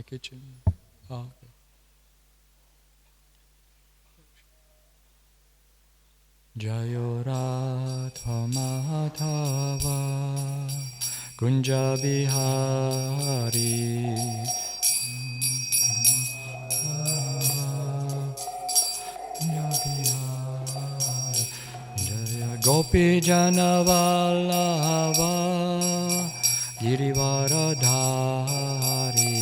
kitchen. Oh, okay. Jayo Radha Madhava Kunja Bihari Jaya Gopi Jana Vallabha Girivaradhari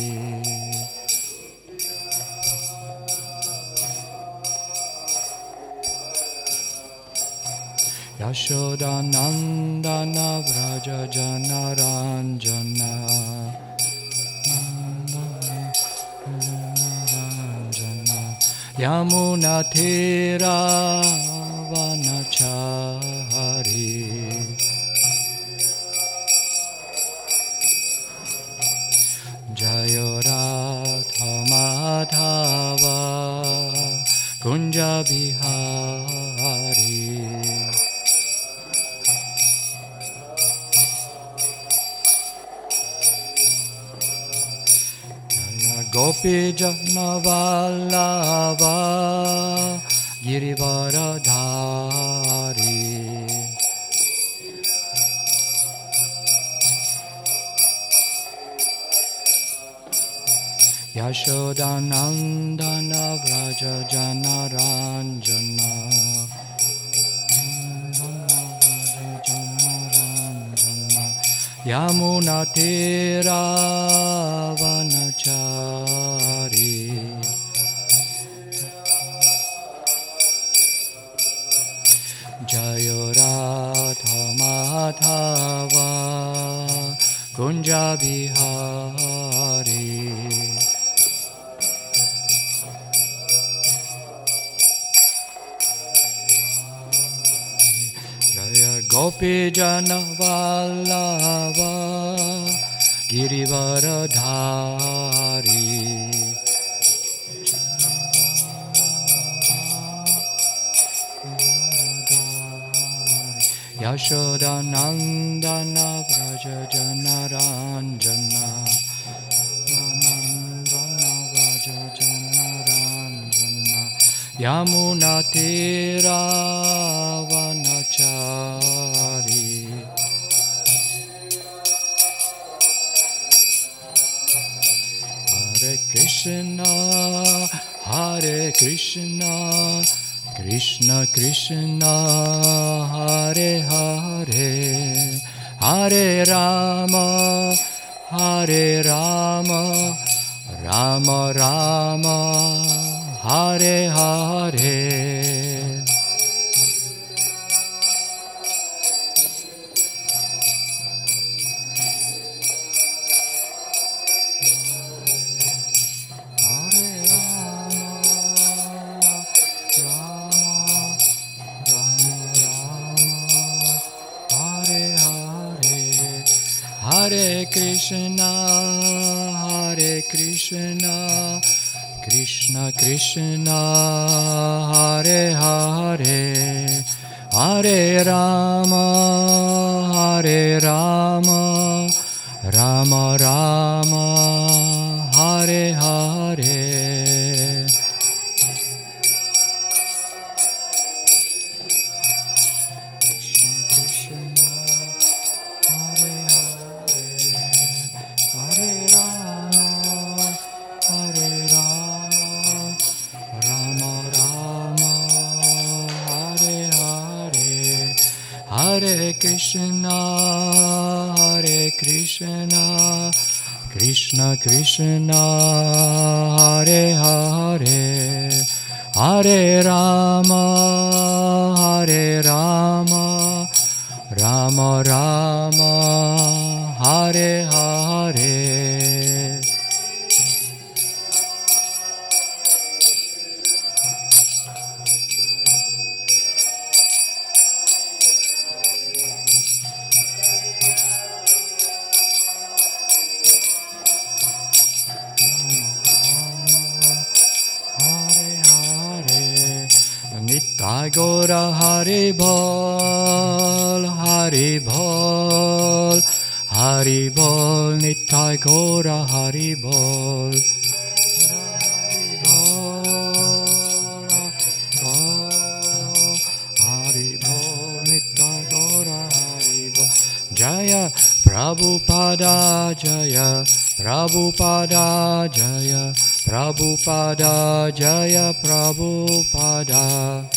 Yashoda Nandana Vraja Jana Ranjana Yamuna Thira Vanachari Jayo Radha Madhava Kunja Bihari Gopi Jana Vallabha Girivaradhari Yashoda Nandana Vraja Jana Ranjana Yamuna Thira Vanachari Jayo Radha Madhava Kunja Bihari Jaya Gopi Jana Vallabha Girivaradhari Yashoda Nandana Vraja Jana Ranjana Nandana Vraja Jana Ranjana Yamuna Thira Vanachari Hare Krishna Hare Krishna Krishna Krishna Hare Hare Hare Rama Hare Rama Rama Rama Hare Hare Hare Krishna Krishna Krishna Hare Hare Hare Rama Rama Rama Hare Hare Hare Krishna Krishna Krishna Hare Hare Hare Rama Rama Rama Hare Hare Gora Hari Bol Haribol Nitai Gora Haribol Haribol Nitai Gora Haribol Jaya Prabhupada Jaya Prabhupada Jaya Prabhupada Jaya Prabhupada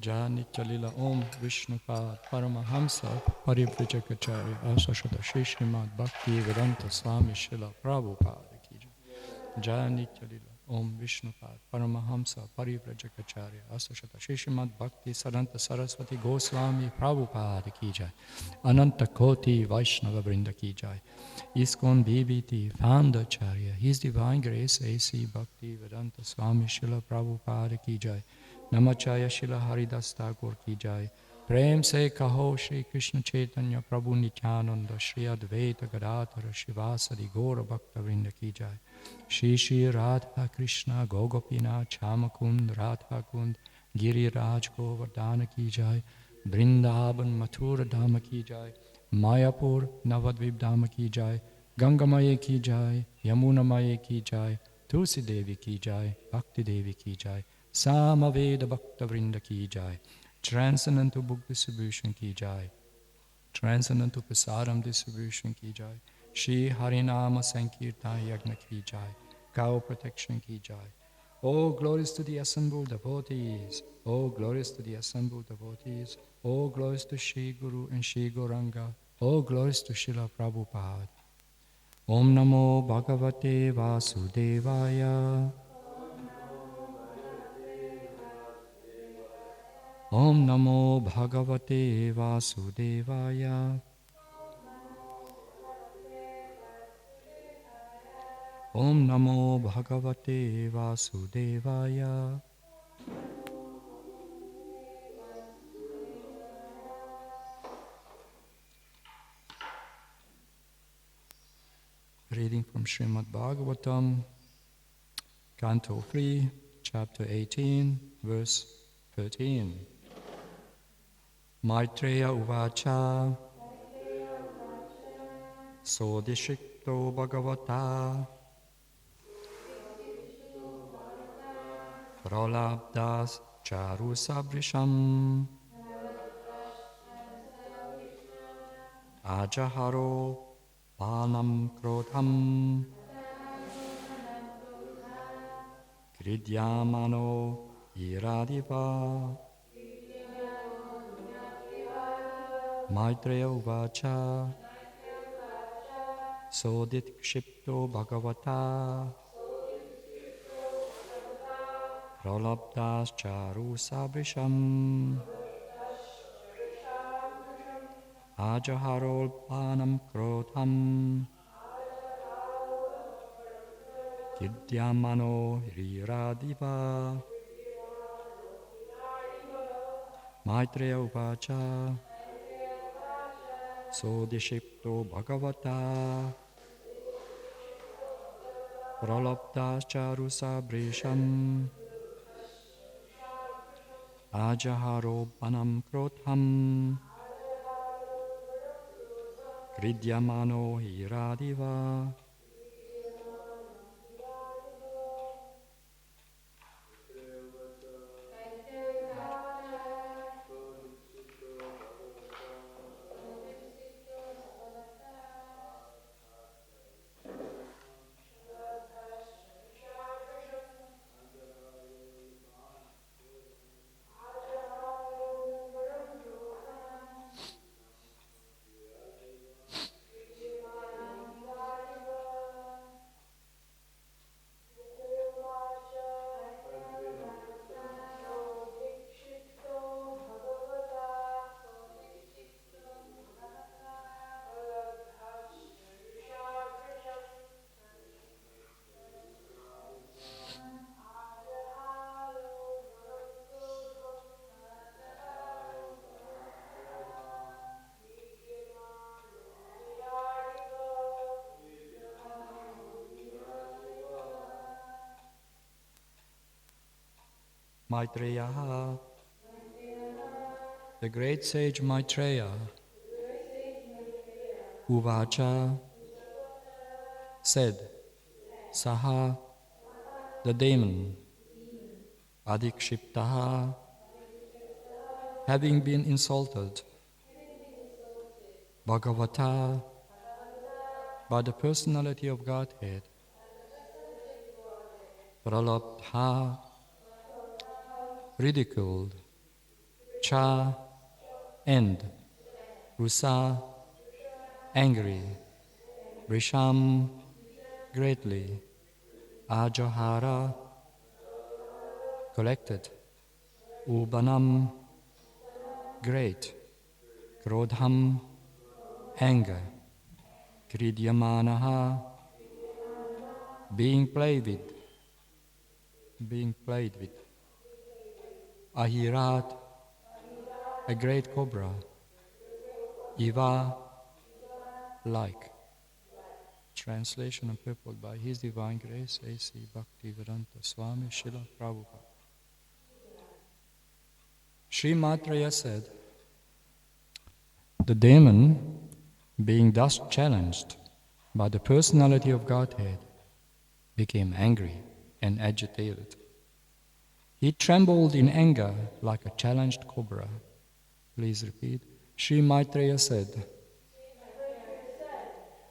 Jani Chalila Om Vishnupad Paramahamsa Parivrajacharya Asashata Srimad Bhakti Vedanta Swami Srila Prabhupada Ki Jai. Jani Chalila Om Vishnupad Paramahamsa Parivrajacharya Asashata Srimad Bhakti Saranta Saraswati Goswami Prabhupada Ki Jai. Ananta Koti Vaishnava Vrinda Ki Jai. ISKCON BBT Founder Charya, His Divine Grace A.C. Bhakti Vedanta Swami Srila Prabhupada Ki Jai. Namachaya Shila Haridas Thakur Ki Jai. Prem se kaho Shri Krishna Chaitanya Prabhu Nityananda Shri Advaita Gadadhara Shivasadi Gaura Bhakta Vrinda Ki Jai. Shri Shri Radha Krishna Gogopina Chamakund Radha Kund Giriraj Govardhana Ki Jai. Vrindavan Mathura Dhama Ki Jai. Mayapur Navadvip Dhama Ki Jai. Gangamaye Ki Jai. Yamuna Maye Ki Jai. Tulsi Devi Ki Jai. Bhakti Devi Ki Jai. Samaveda Bhakta Vrinda Ki Jai. Transcendental Book Distribution Ki Jai. Transcendental Prasadam Distribution Ki Jai. Shri Harinama Sankirtan Yagna Ki Jai. Cow Protection Ki Jai. Oh, glories to the assembled devotees. Oh, glories to the assembled devotees. Oh, glories to Shri Guru and Shri Gauranga. Oh, glories to Srila Prabhupada. Om Namo Bhagavate Vasudevaya. Om Namo Bhagavate Vasudevaya. Om Namo Bhagavate Vasudevaya. Reading from Srimad Bhagavatam, Canto 3, Chapter 18, Verse 13. Maitreya Uvacha Sodishikto Bhagavata Pralabdas Charu Sabrisham Ajaharo Panam Krodham Kridyamano Iradiva Maitreya Uvacha Sodit Kshipto Bhagavata Pralabdas Charu Sabrisham Ajaharol Panam Krodham Kidyamano Hiradiva Maitreya Uvacha Sodishipto Bhagavata Pralabdas Charu Sabrisham Ajaharo Panam Krodham Kridyamano Hiradiva. Maitreya, the great sage Maitreya, Uvacha, said, Saha, the demon, Adikshiptaha, having been insulted, Bhagavata, by the personality of Godhead, Pralabdha, ridiculed, Cha, and Rusa, angry, Vrisham, greatly, Ajahara, collected, Ubanam, great, Krodham, anger, Kridyamanaha, being played with, Ahirat, a great cobra, Iva, like. Translation and purport by His Divine Grace, A.C. Bhaktivedanta Swami Srila Prabhupada. Sri Maitreya said, the demon, being thus challenged by the personality of Godhead, became angry and agitated. He trembled in anger like a challenged cobra. Please repeat. Sri Maitreya said,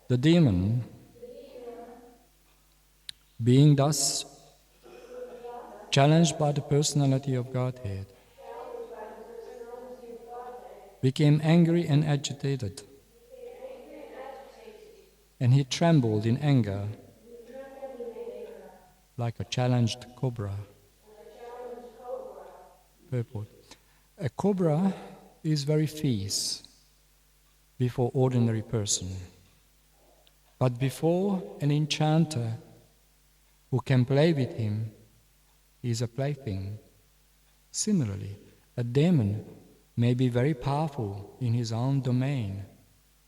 the demon, being thus challenged by the personality of Godhead, became angry and agitated, and he trembled in anger like a challenged cobra. Purport. A cobra is very fierce before ordinary person, but before an enchanter who can play with him, he is a plaything. Similarly, a demon may be very powerful in his own domain,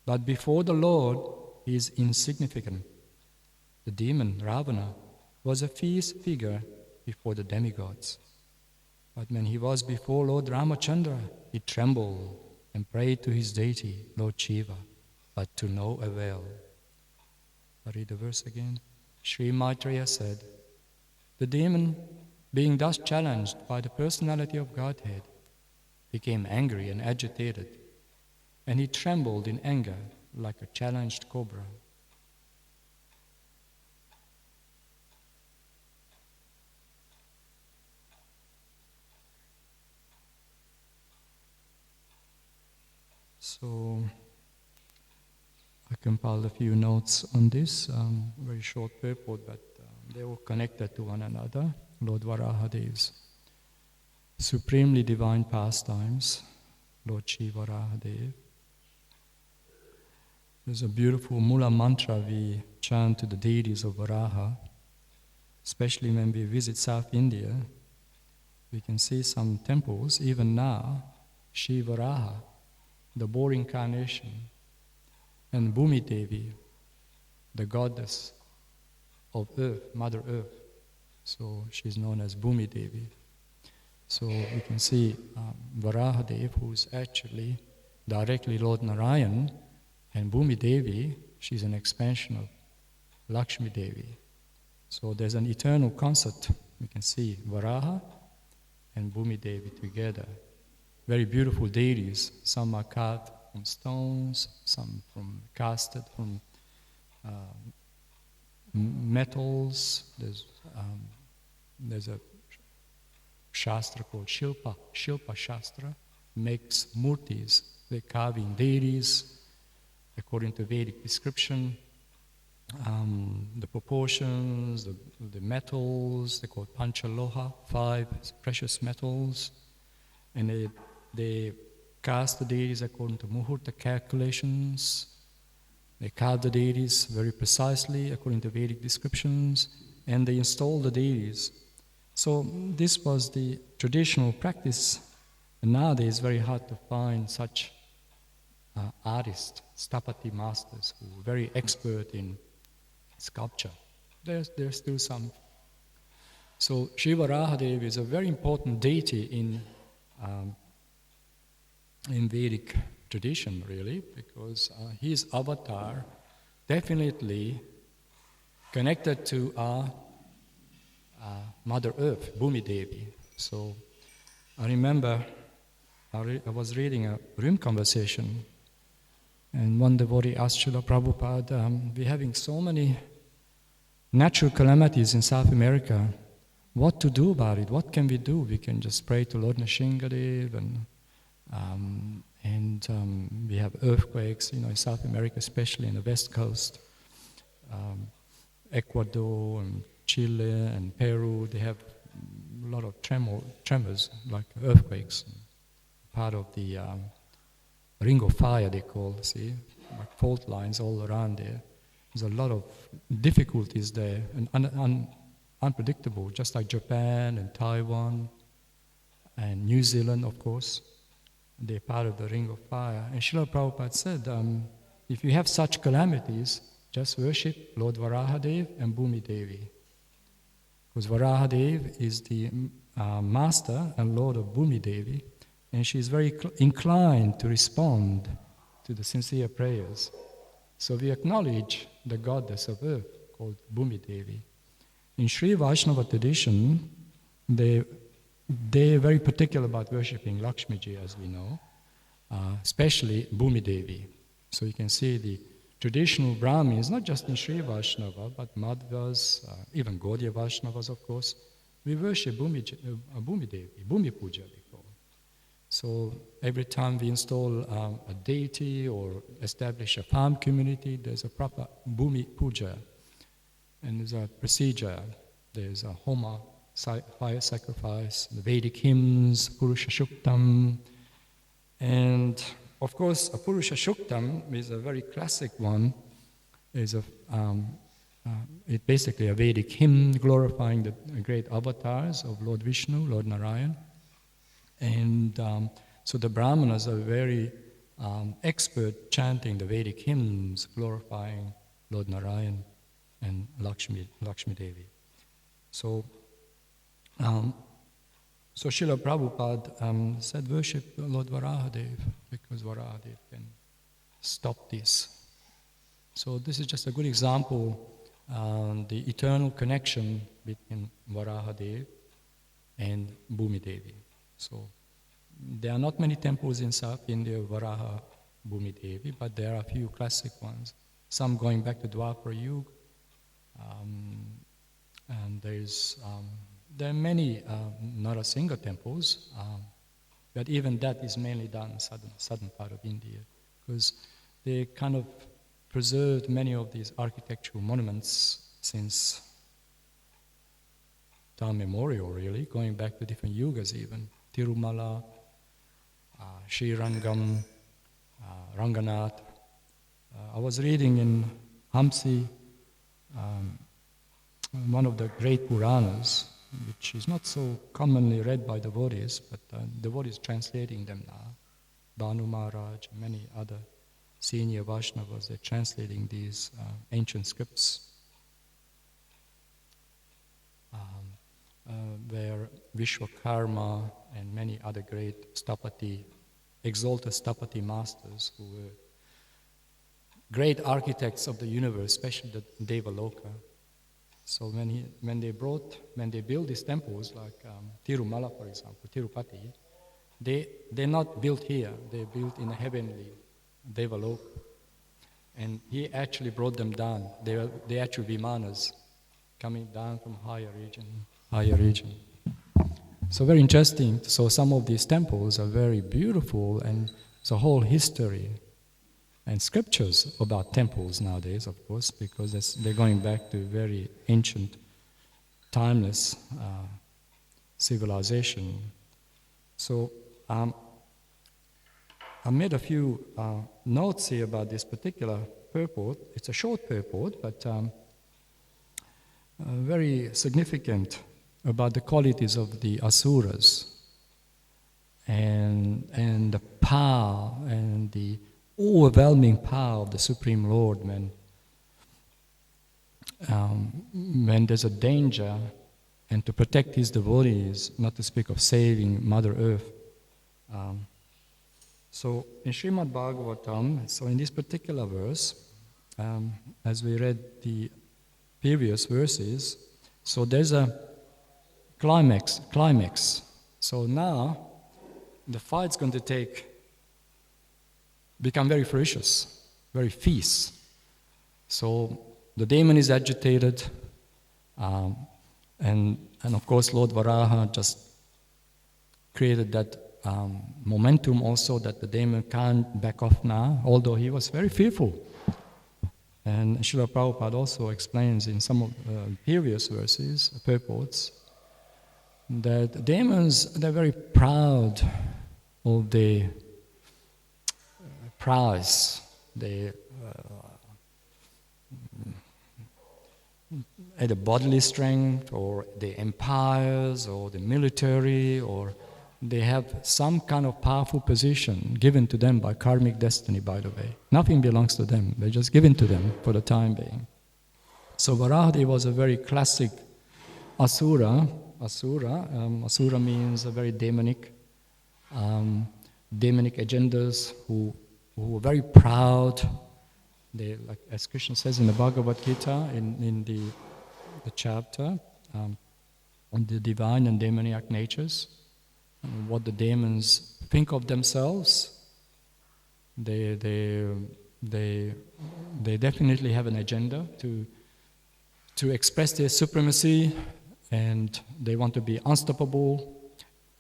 but before the Lord he is insignificant. The demon Ravana was a fierce figure before the demigods, but when he was before Lord Ramachandra, he trembled and prayed to his deity, Lord Shiva, but to no avail. I read the verse again. Sri Maitreya said, the demon, being thus challenged by the personality of Godhead, became angry and agitated, and he trembled in anger like a challenged cobra. So I compiled a few notes on this, very short purport, but they were connected to one another. Lord Varahadev's supremely divine pastimes, Lord Shiva Varahadev. There's a beautiful Mula mantra we chant to the deities of Varaha, especially when we visit South India. We can see some temples, even now, Shiva Varaha, the boar incarnation, and Bhumi Devi, the goddess of earth, Mother Earth. So she's known as Bhumi Devi. So we can see Varahadev, who's actually directly Lord Narayan, and Bhumi Devi, she's an expansion of Lakshmi Devi. So there's an eternal concept. We can see Varaha and Bhumi Devi together. Very beautiful deities. Some are carved from stones, some casted from metals. There's a Shastra called Shilpa Shastra, makes murtis. They carve in deities according to Vedic description. The proportions, the metals, they're called Panchaloha, 5 precious metals, and they cast the deities according to Muhurta calculations. They carve the deities very precisely according to Vedic descriptions, and they install the deities. So this was the traditional practice, and nowadays it's very hard to find such artists, stapati masters, who are very expert in sculpture. There's still some So Sri Varahadev is a very important deity in Vedic tradition, really, because his avatar definitely connected to our Mother Earth, Bhumi Devi. So I remember I was reading a room conversation, and one devotee asked Srila Prabhupada, we're having so many natural calamities in South America. What to do about it? What can we do? We can just pray to Lord Nrsingadev, and we have earthquakes, in South America, especially in the West Coast. Ecuador and Chile and Peru, they have a lot of tremors, like earthquakes. Part of the ring of fire, they call, like fault lines all around there. There's a lot of difficulties there, and unpredictable, just like Japan and Taiwan and New Zealand, of course. They're part of the ring of fire. And Srila Prabhupada said, if you have such calamities, just worship Lord Varahadev and Bhumi Devi. Because Varahadev is the master and Lord of Bhumi Devi, and she is very inclined to respond to the sincere prayers. So we acknowledge the goddess of earth called Bhumi Devi. In Sri Vaishnava tradition, they're very particular about worshipping Lakshmiji, as we know, especially Bhumi Devi. So you can see the traditional Brahmins, not just in Sri Vaishnava, but Madhvas, even Gaudiya Vaishnavas, of course, we worship Bhumi Devi, Bhumi Puja, they call. So every time we install a deity or establish a farm community, there's a proper Bhumi Puja. And there's a procedure. There's a homa, fire sacrifice, the Vedic hymns, Purusha Shuktam. And of course, a Purusha Shuktam is a very classic one. It's basically a Vedic hymn glorifying the great avatars of Lord Vishnu, Lord Narayan. And so the Brahmanas are very expert chanting the Vedic hymns glorifying Lord Narayan and Lakshmi Devi. So Srila Prabhupada said, worship Lord Varahadev, because Varahadev can stop this. So this is just a good example, the eternal connection between Varahadev and Bhumi Devi. So there are not many temples in South India, Varaha, Bhumi Devi, but there are a few classic ones. Some going back to Dwapara Yuga, and there are many Narasimha temples, but even that is mainly done in southern part of India, because they kind of preserved many of these architectural monuments since time memorial, really, going back to different yugas even. Tirumala, Srirangam, Ranganath. I was reading in Hamsi, one of the great Puranas, which is not so commonly read by devotees, but devotees translating them now. Bhanu Maharaj and many other senior Vaishnavas, they're translating these ancient scripts, where Vishwakarma and many other great exalted Stapati masters who were great architects of the universe, especially the Devaloka. So when they build these temples, like Tirumala, for example, Tirupati, they're not built here. They're built in a heavenly Devaloka. And he actually brought them down. They actually Vimanas coming down from higher region. So very interesting. So some of these temples are very beautiful, and there's a whole history and scriptures about temples nowadays, of course, because they're going back to very ancient, timeless civilization. So I made a few notes here about this particular purport. It's a short purport, but very significant about the qualities of the asuras and the power and the overwhelming power of the Supreme Lord when there's a danger and to protect his devotees, not to speak of saving Mother Earth. So in Srimad Bhagavatam, so in this particular verse, as we read the previous verses, so there's a climax. So now the fight's going to become very ferocious, very fierce. So the demon is agitated, and of course Lord Varaha just created that momentum also that the demon can't back off now, although he was very fearful. And Srila Prabhupada also explains in some of the previous verses, purports, that demons, they're very proud of their prowess, their either bodily strength, or the empires, or the military, or they have some kind of powerful position given to them by karmic destiny, by the way. Nothing belongs to them, they're just given to them for the time being. So Varaha was a very classic asura. Asura means a very demonic agendas who were very proud. They, like as Krishna says in the Bhagavad Gita, in the chapter on the divine and demoniac natures, what the demons think of themselves, they definitely have an agenda to express their supremacy, and they want to be unstoppable.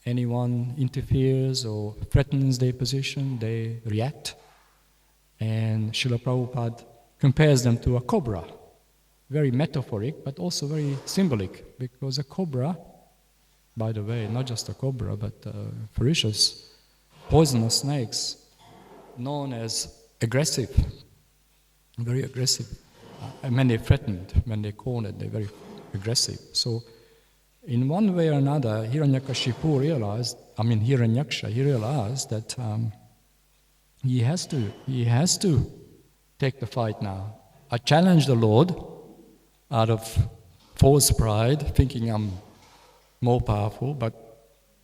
Anyone interferes or threatens their position, they react. And Srila Prabhupada compares them to a cobra. Very metaphoric, but also very symbolic, because a cobra, by the way, not just a cobra, but ferocious, poisonous snakes, known as aggressive, very aggressive. And when they're threatened, when they're cornered, they're very aggressive. So, in one way or another, Hiranyakshipu realized that he has to take the fight now. I challenged the Lord out of false pride, thinking I'm more powerful, but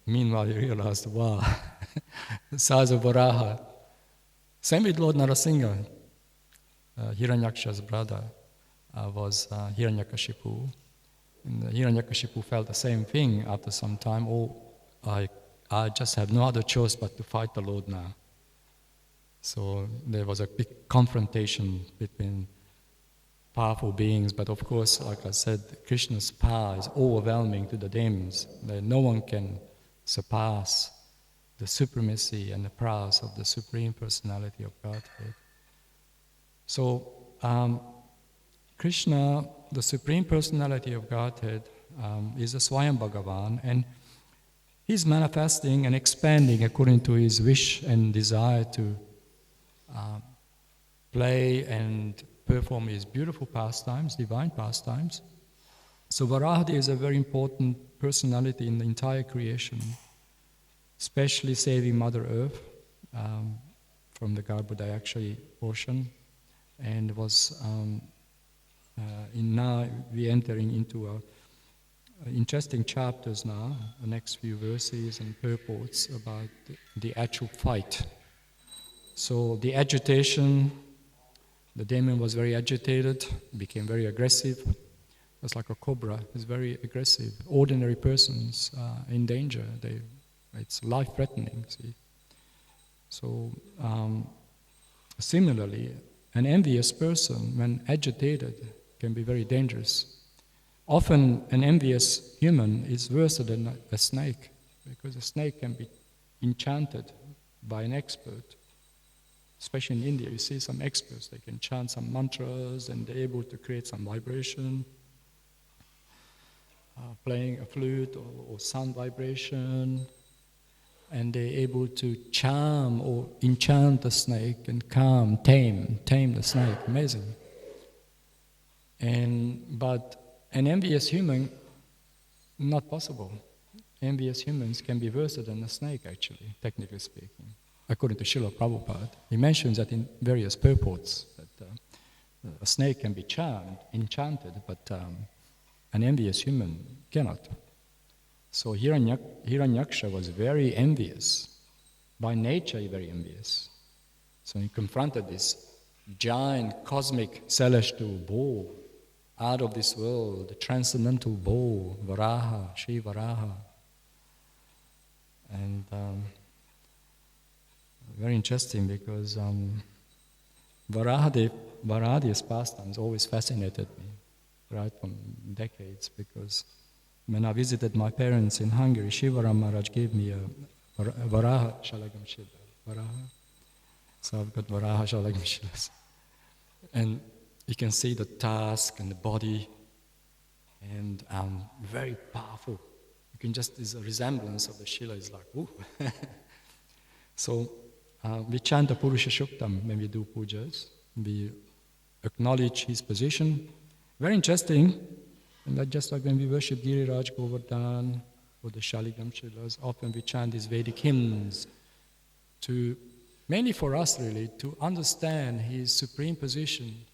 meanwhile he realized, wow, the size of Varaha. Same with Lord Narasingha. Hiranyaksha's brother was Hiranyakashipu. And Hiranyakashipu felt the same thing after some time. I just have no other choice but to fight the Lord now. So there was a big confrontation between powerful beings, but of course, like I said, Krishna's power is overwhelming to the demons. No one can surpass the supremacy and the prowess of the Supreme Personality of Godhead. So Krishna, the Supreme Personality of Godhead, is a Swayam Bhagavan, and he's manifesting and expanding according to his wish and desire to play and perform his beautiful pastimes, divine pastimes. So Varaha is a very important personality in the entire creation, especially saving Mother Earth from the Garbhodayakshi ocean, and was now we're entering into interesting chapters now, the next few verses and purports about the actual fight. So the agitation, the demon was very agitated, became very aggressive. It was like a cobra, it's very aggressive. Ordinary persons in danger, it's life-threatening, see. So similarly, an envious person, when agitated, can be very dangerous. Often an envious human is worse than a snake, because a snake can be enchanted by an expert. Especially in India, you see some experts, they can chant some mantras and they're able to create some vibration, playing a flute or sound vibration, and they're able to charm or enchant the snake and tame the snake. Amazing. But an envious human, not possible. Envious humans can be worse than a snake, actually, technically speaking. According to Srila Prabhupada, he mentions that in various purports that a snake can be enchanted, but an envious human cannot. So Hiranyaksha was very envious, by nature very envious. So he confronted this giant cosmic celestial bull out of this world, the transcendental bull, Varaha, Sri Varaha. And very interesting because Varaha's pastimes always fascinated me, right from decades, because when I visited my parents in Hungary, Shivaram Maharaj gave me a Varaha Shalagam Shiva. Varaha. So I've got Varaha Shalagam Shivas. And you can see the tusk and the body, and very powerful. You can just, this resemblance of the Shila is like, woo. So we chant the Purusha Shuktam when we do pujas. We acknowledge his position. Very interesting. And that just like when we worship Giriraj, Govardhana, or the Shaligam Shilas, often we chant these Vedic hymns to, mainly for us really, to understand his supreme position.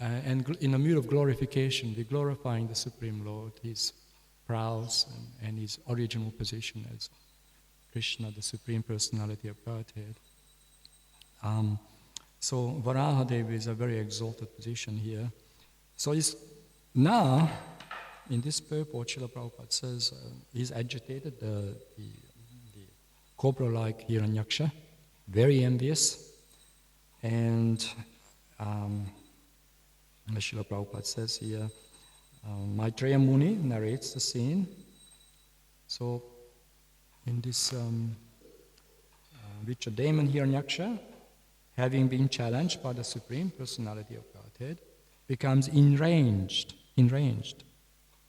And in a mood of glorification, we're glorifying the Supreme Lord, his prowess and his original position as Krishna, the Supreme Personality of Godhead. So Varaha Devi is a very exalted position here. So now, in this purport, Srila Prabhupada says he's agitated, the cobra-like Hiranyaksha, very envious, and Srila Prabhupada says here, Maitreya Muni narrates the scene. So, in this Vicha demon Hiranyaksha, having been challenged by the Supreme Personality of Godhead, becomes enraged,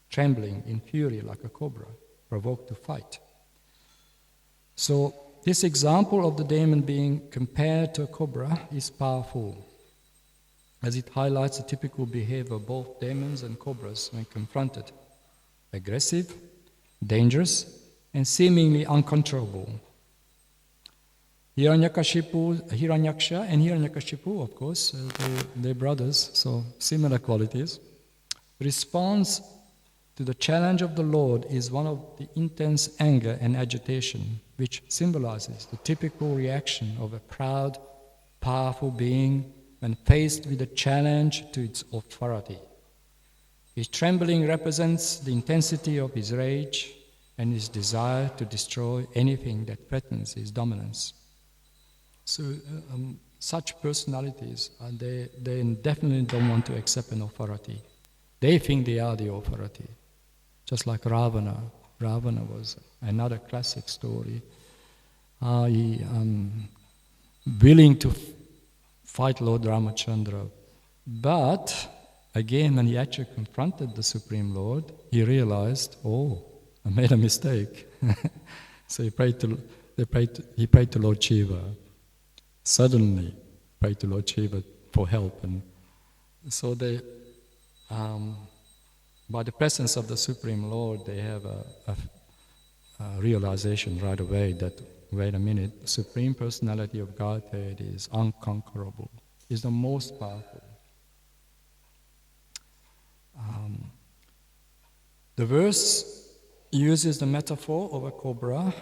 trembling in fury like a cobra, provoked to fight. So, this example of the demon being compared to a cobra is powerful, as it highlights the typical behavior of both demons and cobras when confronted: aggressive, dangerous, and seemingly uncontrollable. Hiranyaksha and Hiranyakashipu, of course, they're brothers, so similar qualities. Response to the challenge of the Lord is one of the intense anger and agitation, which symbolizes the typical reaction of a proud, powerful being when faced with a challenge to its authority. His trembling represents the intensity of his rage and his desire to destroy anything that threatens his dominance. So such personalities, they definitely don't want to accept an authority. They think they are the authority. Just like Ravana. Ravana was another classic story. He willing to fight Lord Ramachandra. But again, when he actually confronted the Supreme Lord, he realized, oh, I made a mistake. So he prayed to Lord Shiva. Suddenly prayed to Lord Shiva for help. And so they, by the presence of the Supreme Lord, they have a realization right away that, wait a minute, the Supreme Personality of Godhead is unconquerable, is the most powerful. The verse uses the metaphor of a cobra,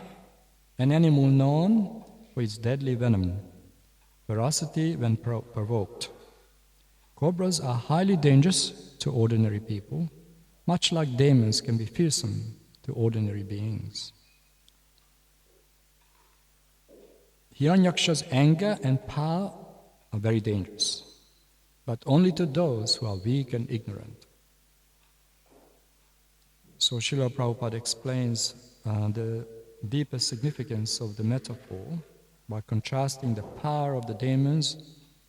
an animal known for its deadly venom, ferocity when provoked. Cobras are highly dangerous to ordinary people, much like demons can be fearsome to ordinary beings. Hiranyaksha's anger and power are very dangerous, but only to those who are weak and ignorant. So Srila Prabhupada explains the deeper significance of the metaphor by contrasting the power of the demons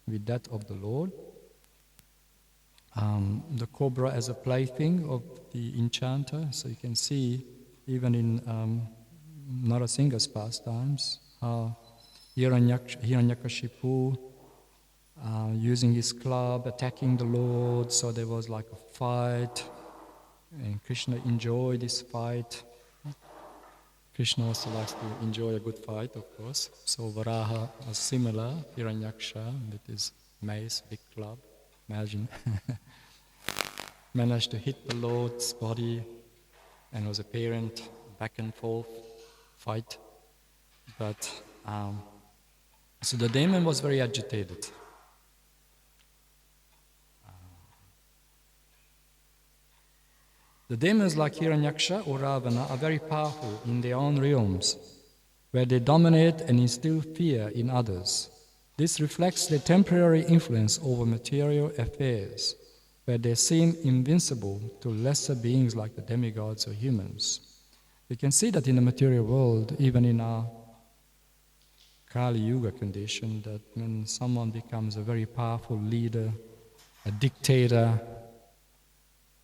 with that of the Lord. The cobra as a plaything of the enchanter. So you can see even in Narasingha's pastimes how Hiranyakashipu using his club, attacking the Lord. So there was like a fight, and Krishna enjoyed this fight. Krishna also likes to enjoy a good fight, of course. So Varaha was similar, Hiranyaksha with his mace, big club. Imagine. managed to hit the Lord's body and was apparent back and forth fight. But so the demon was very agitated. The demons like Hiranyaksha or Ravana are very powerful in their own realms, where they dominate and instill fear in others. This reflects their temporary influence over material affairs, where they seem invincible to lesser beings like the demigods or humans. We can see that in the material world, even in our Kali Yuga condition, that when someone becomes a very powerful leader, a dictator,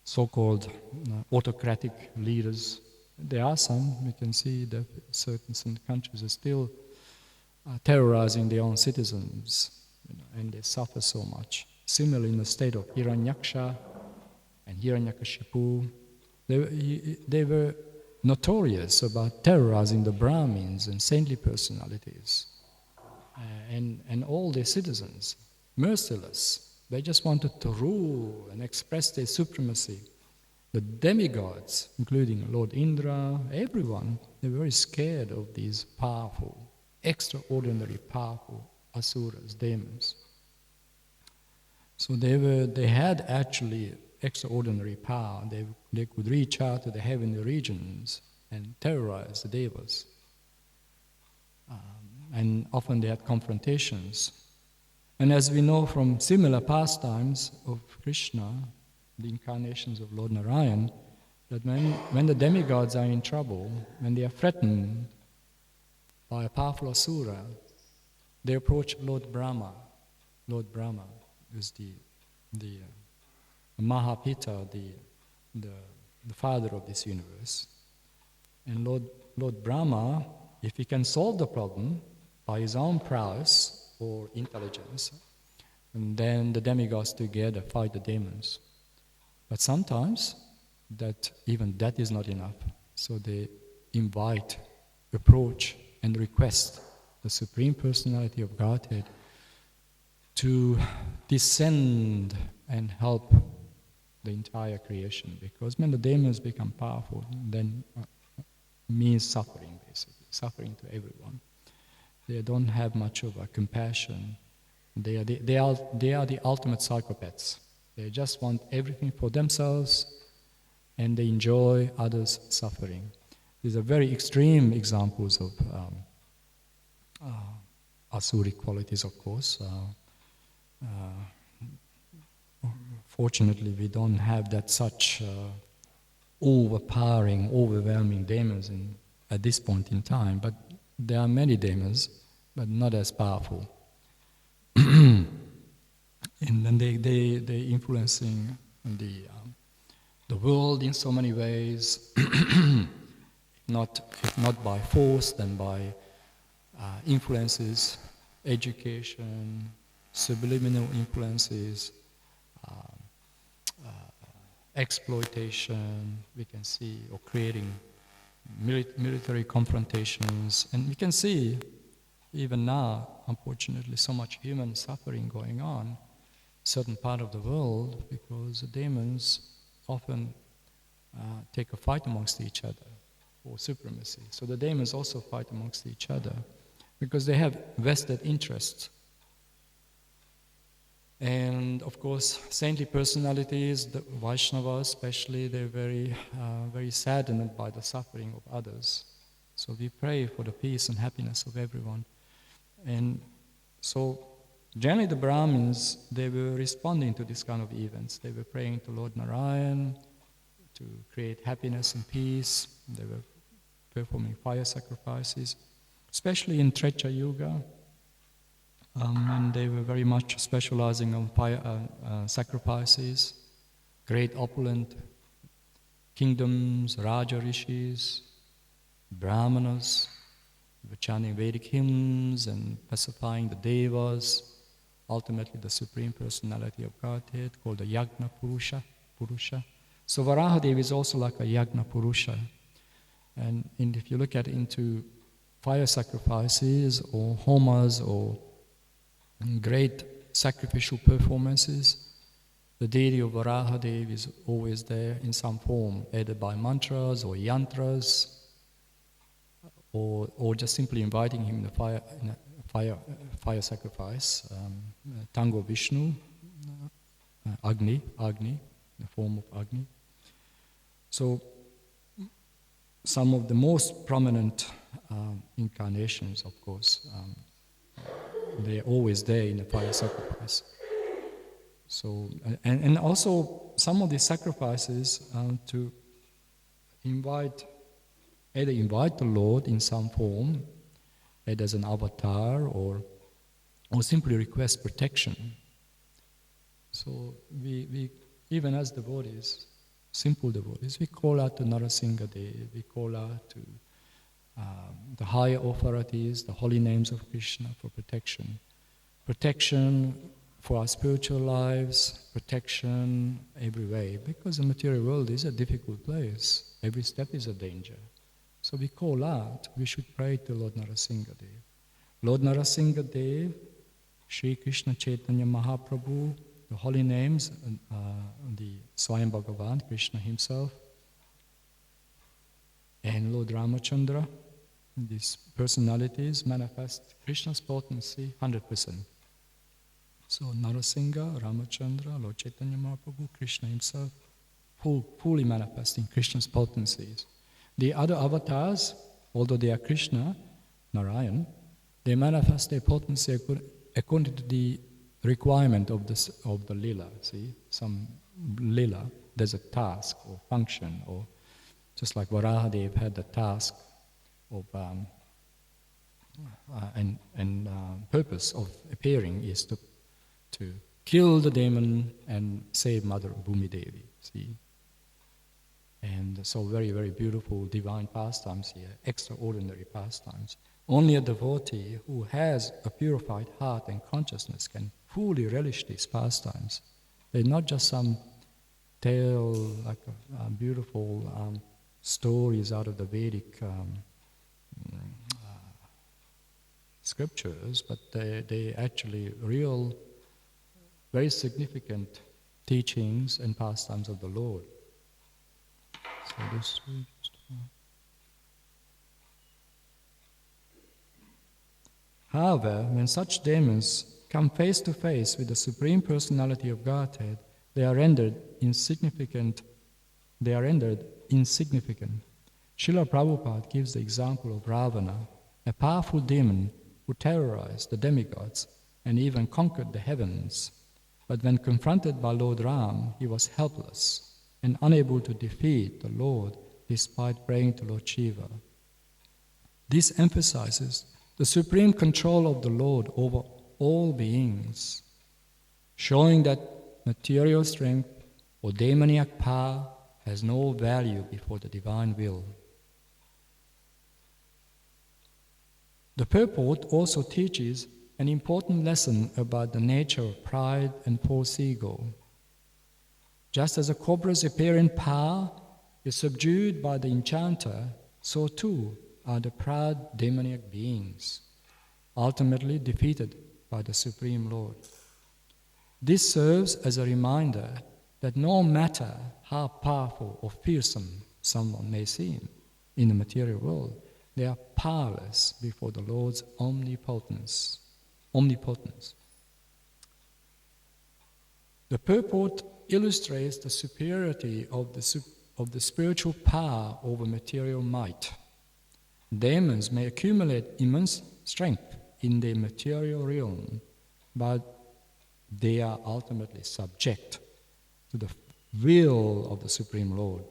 so-called autocratic leaders, there are some, we can see that certain countries are still terrorizing their own citizens, and they suffer so much. Similarly, in the state of Hiranyaksha and Hiranyakashipu, they were notorious about terrorizing the Brahmins and saintly personalities and all their citizens, merciless. They just wanted to rule and express their supremacy. The demigods, including Lord Indra, everyone, they were very scared of these powerful, extraordinary powerful asuras, demons. So they had actually extraordinary power. They could reach out to the heavenly regions and terrorize the devas. And often they had confrontations. And as we know from similar pastimes of Krishna, the incarnations of Lord Narayan, that when the demigods are in trouble, when they are threatened by a powerful asura, they approach Lord Brahma. Lord Brahma is the Mahapita, the father of this universe. And Lord Brahma, if he can solve the problem by his own prowess or intelligence, and then the demigods together fight the demons. But sometimes even that is not enough. So they invite, approach, and request the Supreme Personality of Godhead to descend and help the entire creation. Because when the demons become powerful, then means suffering, basically, suffering to everyone. They don't have much of a compassion. They are the ultimate psychopaths. They just want everything for themselves, and they enjoy others' suffering. These are very extreme examples of asuric qualities, of course. Fortunately, we don't have that such overpowering, overwhelming demons at this point in time, but there are many demons, but not as powerful. And then they influencing the world in so many ways, if not by force, then by influences, education, subliminal influences, exploitation, we can see, or creating military confrontations. And we can see, even now, unfortunately, so much human suffering going on, certain part of the world, because the demons often take a fight amongst each other for supremacy. So the demons also fight amongst each other because they have vested interests. And of course, saintly personalities, the Vaishnavas especially, they're very, very saddened by the suffering of others. So we pray for the peace and happiness of everyone. And so generally the Brahmins, they were responding to this kind of events. They were praying to Lord Narayan to create happiness and peace. They were performing fire sacrifices, especially in Treta Yuga. And they were very much specializing on fire sacrifices, great opulent kingdoms, Raja Rishis, Brahmanas, were chanting Vedic hymns and pacifying the Devas, ultimately the Supreme Personality of Godhead, called the Yagna Purusha. So Varahadev is also like a Yagna Purusha. And if you look at into fire sacrifices or homas or great sacrificial performances, The deity of Varahadev is always there in some form, either by mantras or yantras, or just simply inviting him in a fire sacrifice. Tango Vishnu, Agni, the form of Agni. So, some of the most prominent incarnations, of course, they're always there in the fire sacrifice. So, and also some of these sacrifices to either invite the Lord in some form, either as an avatar or simply request protection. So we even as devotees, simple devotees, we call out to Narasimhadev, we call out to the higher authorities, the holy names of Krishna for protection. Protection for our spiritual lives, protection every way, because the material world is a difficult place. Every step is a danger. So we call out, we should pray to Lord Narasimhadev. Lord Narasimhadev, Sri Krishna Chaitanya Mahaprabhu, the holy names, the Swayam Bhagavan, Krishna himself, and Lord Ramachandra, these personalities manifest Krishna's potency 100%. So Narasimha, Ramachandra, Lord Chaitanya Mahaprabhu, Krishna himself, fully manifesting Krishna's potencies. The other avatars, although they are Krishna, Narayan, they manifest their potency according to the requirement of the lila. See, some lila, there's a task or function, or just like Varahadev had the task of and purpose of appearing is to kill the demon and save Mother Bhumi Devi. See, and so very, very beautiful divine pastimes here, extraordinary pastimes. Only a devotee who has a purified heart and consciousness can fully relish these pastimes. They're not just some tale, like beautiful stories out of the Vedic scriptures, but they actually real, very significant teachings and pastimes of the Lord. So this way, however, when such demons come face to face with the Supreme Personality of Godhead, they are rendered insignificant. Srila Prabhupada gives the example of Ravana, a powerful demon who terrorized the demigods and even conquered the heavens. But when confronted by Lord Ram, he was helpless and unable to defeat the Lord despite praying to Lord Shiva. This emphasizes the supreme control of the Lord over all beings, showing that material strength or demoniac power has no value before the divine will. The purport also teaches an important lesson about the nature of pride and false ego. Just as a cobra's apparent power is subdued by the enchanter, so too are the proud demoniac beings, ultimately defeated by the Supreme Lord. This serves as a reminder that no matter how powerful or fearsome someone may seem in the material world, they are powerless before the Lord's omnipotence. The purport illustrates the superiority of the spiritual power over material might. Demons may accumulate immense strength in the material realm, but they are ultimately subject to the will of the Supreme Lord.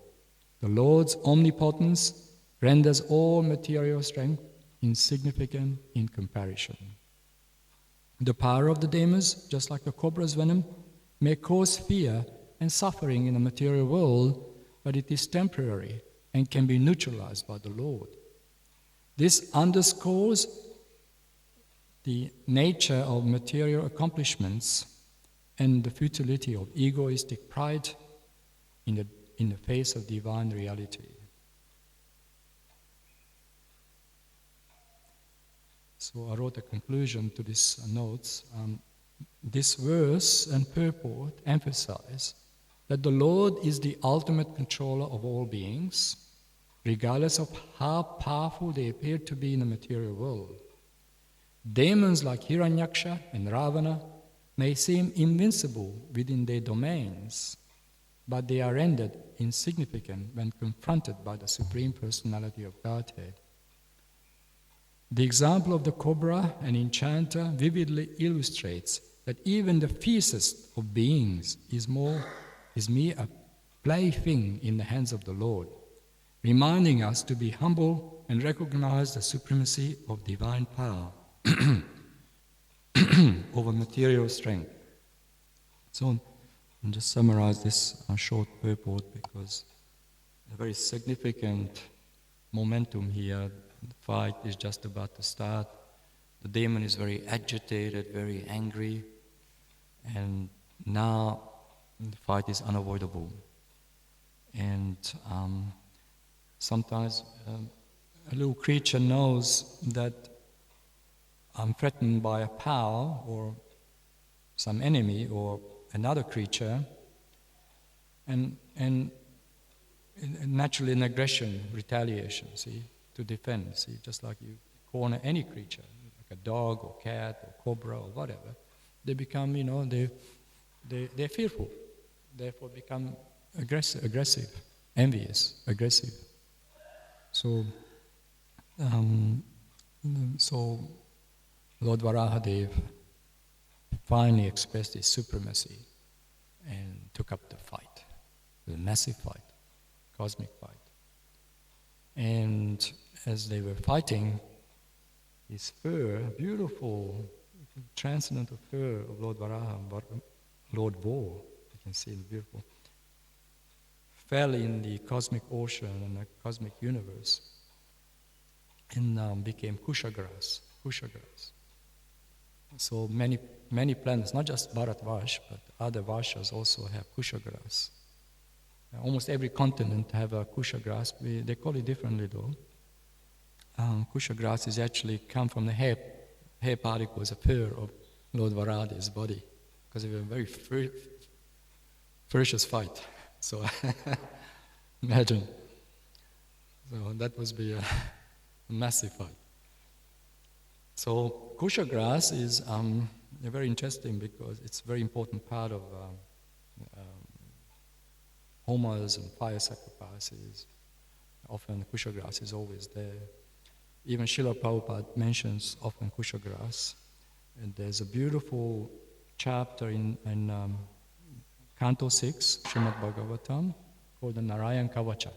The Lord's omnipotence renders all material strength insignificant in comparison. The power of the demons, just like the cobra's venom, may cause fear and suffering in the material world, but it is temporary and can be neutralized by the Lord. This underscores the nature of material accomplishments and the futility of egoistic pride in the face of divine reality. So I wrote a conclusion to these notes. this verse and purport emphasize that the Lord is the ultimate controller of all beings, regardless of how powerful they appear to be in the material world. Demons like Hiranyaksha and Ravana may seem invincible within their domains, but they are rendered insignificant when confronted by the Supreme Personality of Godhead. The example of the cobra and enchanter vividly illustrates that even the fiercest of beings is mere a plaything in the hands of the Lord, reminding us to be humble and recognize the supremacy of divine power over material strength. So, I'll just summarize this short purport because a very significant momentum here. The fight is just about to start. The demon is very agitated, very angry, and now the fight is unavoidable. And sometimes a little creature knows that I'm threatened by a power or some enemy or another creature, and naturally an aggression, retaliation, see, to defend, see, just like you corner any creature, like a dog or cat or cobra or whatever, they become, they're fearful, therefore become aggressive, envious, aggressive. So Lord Varahadev finally expressed his supremacy and took up the fight, the massive fight, cosmic fight. And as they were fighting, his fur, beautiful, transcendental fur of Lord Varaha, Lord Boar, you can see it beautiful, fell in the cosmic ocean and the cosmic universe and became kusha grass. So many planets, not just Bharatvash, but other Vashas also have kusha grass. Almost every continent have a kusha grass. They call it differently though. Kusha grass is actually come from the hair particles, the fur of Lord Varaha's body, because it was a very ferocious fight. So imagine. So that must be a massive fight. So kusha grass is very interesting because it's a very important part of homas and fire sacrifices. Often kusha grass is always there. Even Srila Prabhupada mentions often kusha grass. And there's a beautiful chapter in Canto 6, Srimad Bhagavatam, called the Narayan Kavacha.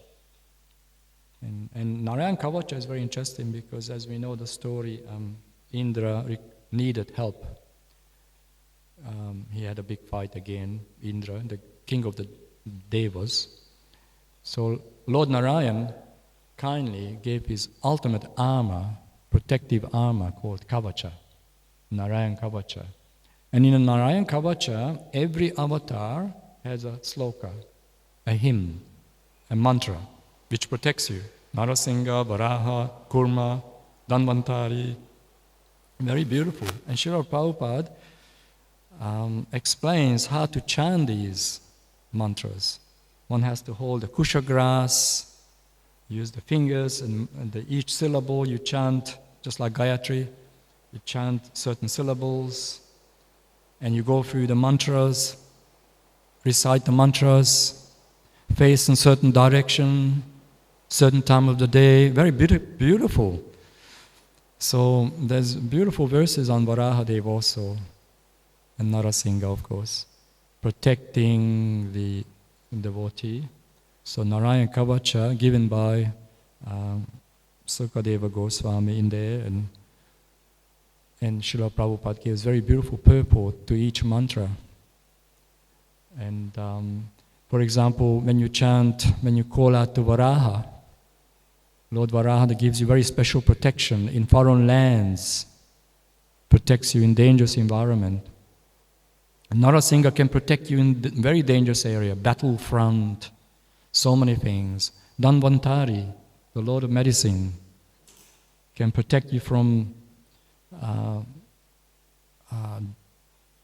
And Narayan Kavacha is very interesting because, as we know the story, Indra needed help. He had a big fight again, Indra, the king of the Devas. So Lord Narayan kindly gave his ultimate armor, protective armor called Kavacha, Narayan Kavacha. And in a Narayan Kavacha, every avatar has a sloka, a hymn, a mantra, which protects you. Narasingha, Varaha, Kurma, Dhanvantari. Very beautiful. And Srila Prabhupada explains how to chant these mantras. One has to hold the kusha grass, use the fingers, and each syllable you chant, just like Gayatri, you chant certain syllables, and you go through the mantras, recite the mantras, face in certain direction, certain time of the day, very beautiful. So there's beautiful verses on Varahadev also, and Narasingha, of course, protecting the devotee. So Narayan Kavacha, given by Sukadeva Goswami in there, and Srila Prabhupada gives very beautiful purport to each mantra. And for example, when you call out to Varaha, Lord Varaha gives you very special protection in foreign lands, protects you in dangerous environment. Narasingha can protect you in very dangerous area, battlefront, so many things. Dhanvantari, the Lord of Medicine, can protect you from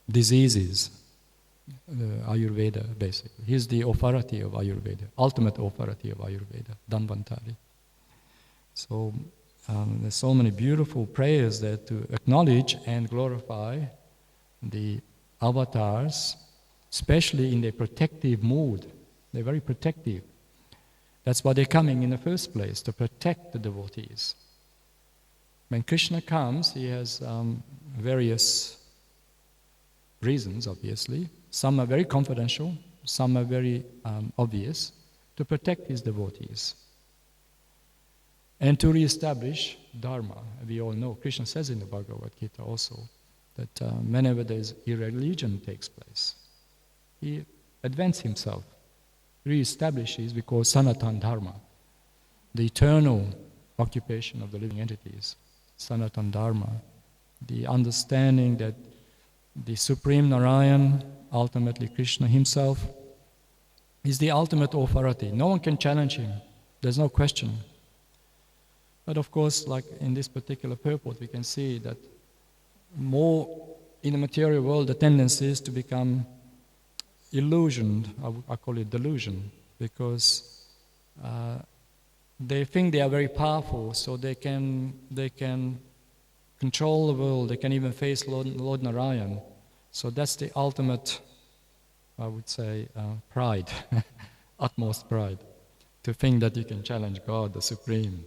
diseases, Ayurveda basically. He's the authority of Ayurveda, ultimate authority of Ayurveda, Dhanvantari. So there's so many beautiful prayers there to acknowledge and glorify the avatars, especially in their protective mood. They're very protective. That's why they're coming in the first place, to protect the devotees. When Krishna comes, he has various reasons, obviously. Some are very confidential, some are very obvious, to protect his devotees. And to re-establish Dharma. We all know, Krishna says in the Bhagavad Gita also, that whenever there's irreligion takes place, he advances himself, re-establishes, because Sanatan Dharma, the eternal occupation of the living entities, Sanatan Dharma, the understanding that the Supreme Narayan, ultimately Krishna himself, is the ultimate authority. No one can challenge him. There's no question. But of course, like in this particular purport, we can see that more in the material world, the tendency is to become illusioned. I call it delusion, because they think they are very powerful, so they can control the world. They can even face Lord Narayan. So that's the ultimate, I would say, pride, utmost pride, to think that you can challenge God, the Supreme.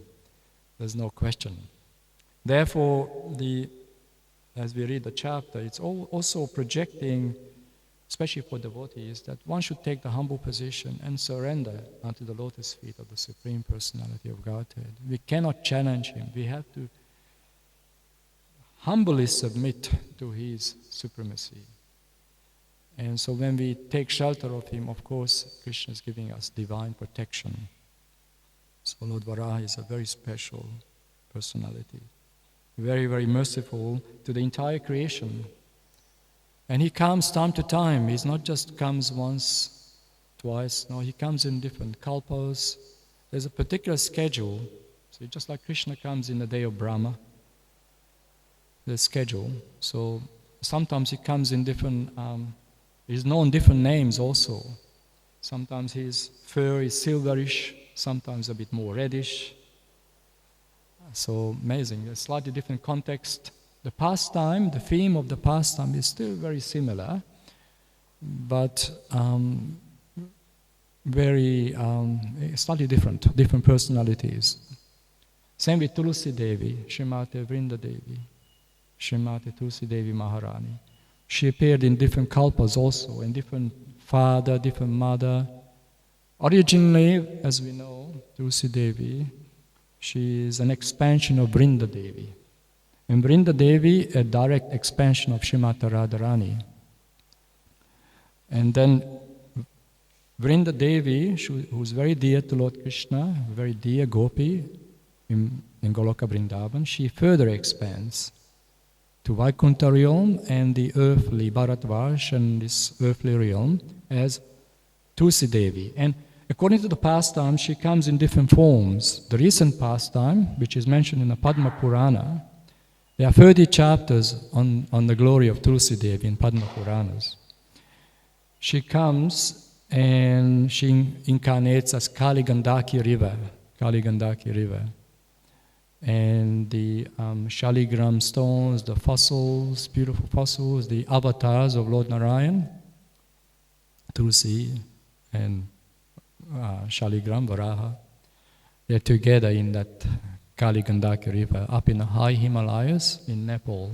There's no question. Therefore, as we read the chapter, it's also projecting, especially for devotees, that one should take the humble position and surrender unto the lotus feet of the Supreme Personality of Godhead. We cannot challenge him. We have to humbly submit to his supremacy. And so when we take shelter of him, of course, Krishna is giving us divine protection. So Lord Varaha is a very special personality, very, very merciful to the entire creation. And he comes time to time. He's not just comes once, twice. No, he comes in different kalpas. There's a particular schedule. So just like Krishna comes in the day of Brahma, the schedule. So sometimes he comes in different, he's known different names also. Sometimes his fur is silverish, sometimes a bit more reddish. So amazing, a slightly different context. The pastime, the theme of the pastime is still very similar, but very slightly different personalities. Same with Tulsi Devi, Srimati Vrinda Devi, Srimati Tulsi Devi Maharani. She appeared in different kalpas also, in different father, different mother. Originally, as we know, Tulsi Devi, she is an expansion of Vrinda Devi. And Vrinda Devi, a direct expansion of Srimati Radharani. And then Vrinda Devi, who's very dear to Lord Krishna, very dear Gopi in Goloka Vrindavan, she further expands to Vaikuntha realm and the earthly Bharatvash and this earthly realm as Tulsi Devi. And according to the pastime, she comes in different forms. The recent pastime, which is mentioned in the Padma Purana, there are 30 chapters on the glory of Tulsi Devi in Padma Puranas. She comes and she incarnates as Kali Gandaki River. And the Shaligram stones, the fossils, beautiful fossils, the avatars of Lord Narayan, Tulsi and Shaligram, Varaha, they're together in that Kali Gandaki River up in the high Himalayas in Nepal.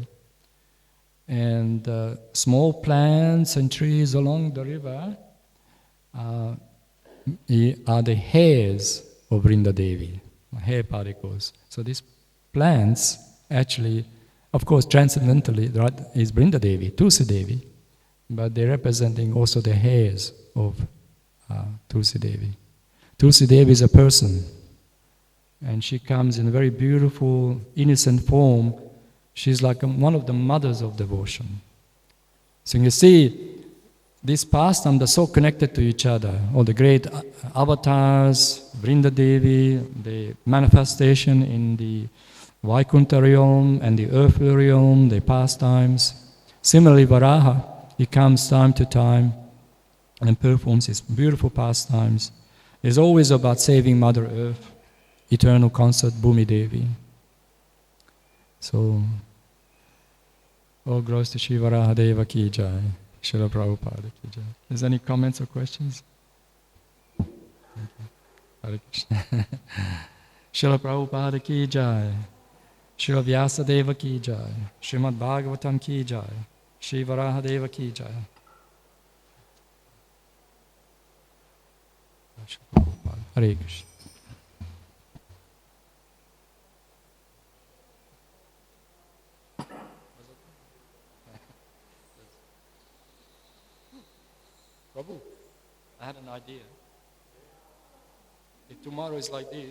And small plants and trees along the river are the hairs of Vrinda Devi, hair particles. So these plants actually, of course, transcendentally, is Vrinda Devi, Tulsi Devi, but they're representing also the hairs of Tulsi Devi. Tulsi Devi is a person, and she comes in a very beautiful, innocent form. She's like one of the mothers of devotion. So you see, these pastimes are so connected to each other. All the great avatars, Vrinda Devi, the manifestation in the Vaikuntha realm and the earthly realm, the pastimes. Similarly, Varaha, He comes time to time and performs his beautiful pastimes. It's always about saving Mother Earth, eternal consort Bhumi Devi. So, all glories to Shiva Rahadeva ki jai, Srila Prabhupada ki jai. Is there any comments or questions? Hare Krishna. Srila Prabhupada ki jai, Srila Vyasadeva ki jai, Srimad Bhagavatam ki jai, Shiva Rahadeva ki jai. Hare Krishna. Prabhu, I had an idea. If tomorrow is like this,